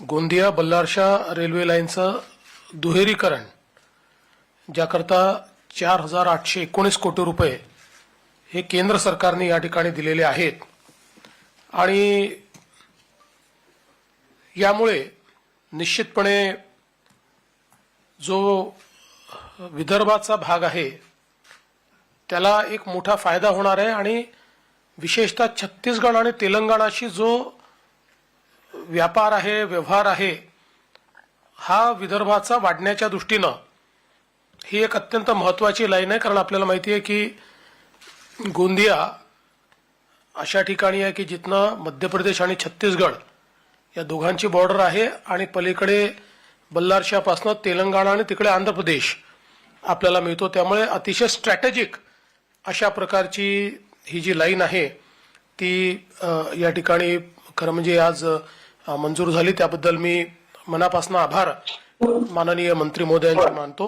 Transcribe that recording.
Gondia Ballarshah railway लाईनचं दुहेरीकरण ज्याकरता 4,819 कोटी रुपये हे केंद्र सरकारने या ठिकाणी दिलेले आहेत आणि यामुळे निश्चितपणे जो विदर्भाचा भाग आहे त्याला एक मोठा फायदा होणार आहे आणि विशेषतः छत्तीसगड आणि तेलंगणाशी जो व्यापार आहे व्यवहार आहे हा विदर्भाचा वाढण्याच्या दृष्टीनं ही एक अत्यंत महत्त्वाची लाईन आहे। कारण आपल्याला माहिती आहे की गोंदिया अशा ठिकाणी आहे की जिथनं मध्य प्रदेश आणि छत्तीसगड या दोघांची बॉर्डर आहे आणि पलीकडे बल्लारशाहपासून तेलंगणा आणि तिकडे आंध्र प्रदेश आपल्याला मिळतो। त्यामुळे अतिशय स्ट्रॅटेजिक अशा प्रकारची ही जी लाईन आहे ती या ठिकाणी खरं म्हणजे आज मंजूर झाली। त्याबद्दल मी मनापासून आभार माननीय मंत्री महोदयांचे मानतो।